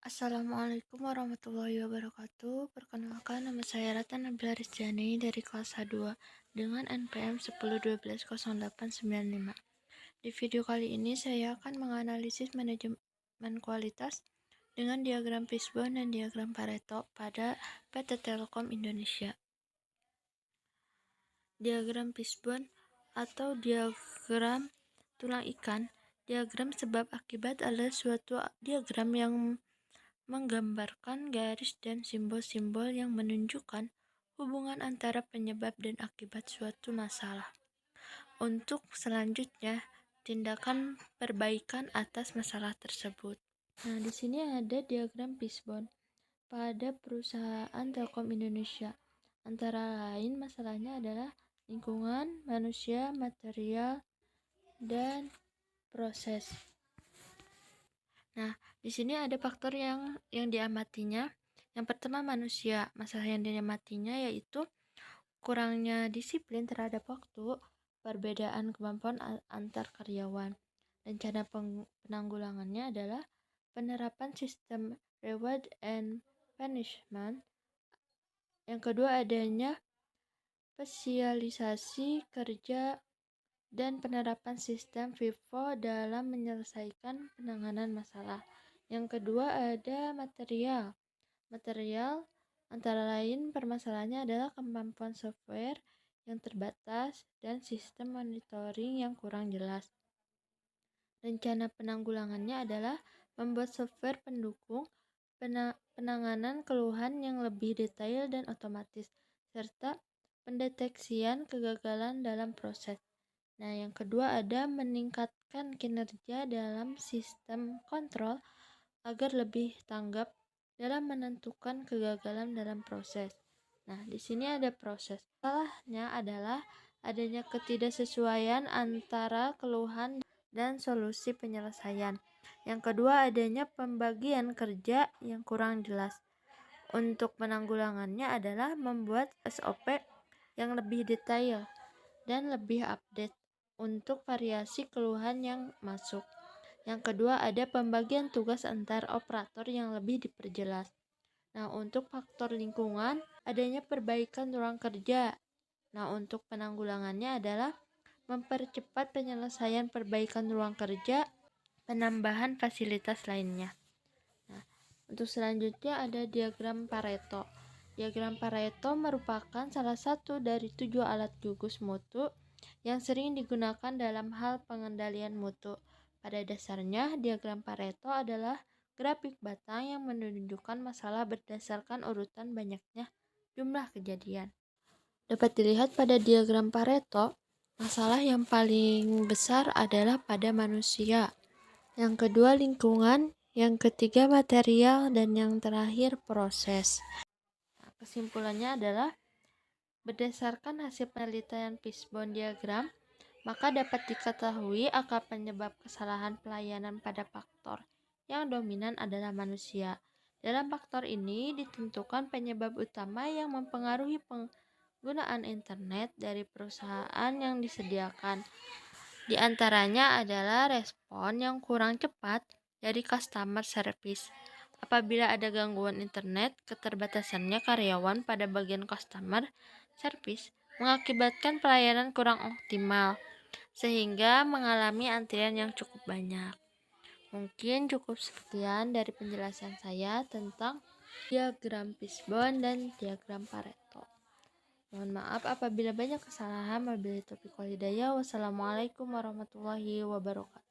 Assalamualaikum warahmatullahi wabarakatuh. Perkenalkan, nama saya Ratna Nabila Rizjani dari kelas H2 dengan NPM 10120895. Di video kali ini saya akan menganalisis manajemen kualitas dengan diagram Fishbone dan diagram Pareto pada PT Telkom Indonesia. Diagram Fishbone atau diagram tulang ikan. Diagram sebab akibat adalah suatu diagram yang menggambarkan garis dan simbol-simbol yang menunjukkan hubungan antara penyebab dan akibat suatu masalah. Untuk selanjutnya, tindakan perbaikan atas masalah tersebut. Nah, di sini ada diagram Fishbone pada perusahaan Telkom Indonesia. Antara lain masalahnya adalah lingkungan, manusia, material, dan proses. Nah, di sini ada faktor yang diamatinya. Yang pertama manusia. Masalah yang diamatinya yaitu kurangnya disiplin terhadap waktu, perbedaan kemampuan antar karyawan. Rencana penanggulangannya adalah penerapan sistem reward and punishment. Yang kedua adanya spesialisasi kerja dan penerapan sistem FIFO dalam menyelesaikan penanganan masalah. Yang kedua ada material. Material antara lain permasalahannya adalah kemampuan software yang terbatas dan sistem monitoring yang kurang jelas. Rencana penanggulangannya adalah membuat software pendukung penanganan keluhan yang lebih detail dan otomatis, serta pendeteksian kegagalan dalam proses. Nah, yang kedua ada meningkatkan kinerja dalam sistem kontrol agar lebih tanggap dalam menentukan kegagalan dalam proses. Nah, di sini ada proses. Salahnya adalah adanya ketidaksesuaian antara keluhan dan solusi penyelesaian. Yang kedua adanya pembagian kerja yang kurang jelas. Untuk penanggulangannya adalah membuat SOP yang lebih detail dan lebih update untuk variasi keluhan yang masuk. Yang kedua ada pembagian tugas antar operator yang lebih diperjelas. Nah, untuk faktor lingkungan adanya perbaikan ruang kerja. Nah, untuk penanggulangannya adalah mempercepat penyelesaian perbaikan ruang kerja, penambahan fasilitas lainnya. Nah, untuk selanjutnya ada diagram Pareto. Diagram Pareto merupakan salah satu dari 7 alat gugus mutu yang sering digunakan dalam hal pengendalian mutu. Pada dasarnya, diagram Pareto adalah grafik batang yang menunjukkan masalah berdasarkan urutan banyaknya jumlah kejadian. Dapat dilihat pada diagram Pareto, masalah yang paling besar adalah pada manusia. Yang kedua lingkungan, yang ketiga material, dan yang terakhir proses. Nah, kesimpulannya adalah berdasarkan hasil penelitian Fishbone diagram, maka dapat diketahui akar penyebab kesalahan pelayanan pada faktor yang dominan adalah manusia. Dalam faktor ini ditentukan penyebab utama yang mempengaruhi penggunaan internet dari perusahaan yang disediakan. Di antaranya adalah respon yang kurang cepat dari customer service. Apabila ada gangguan internet, keterbatasannya karyawan pada bagian customer service mengakibatkan pelayanan kurang optimal, sehingga mengalami antrian yang cukup banyak. Mungkin cukup sekian dari penjelasan saya tentang diagram Fishbone dan diagram Pareto. Mohon maaf apabila banyak kesalahan. Wabillahi taufiq wal hidayah. Wassalamualaikum warahmatullahi wabarakatuh.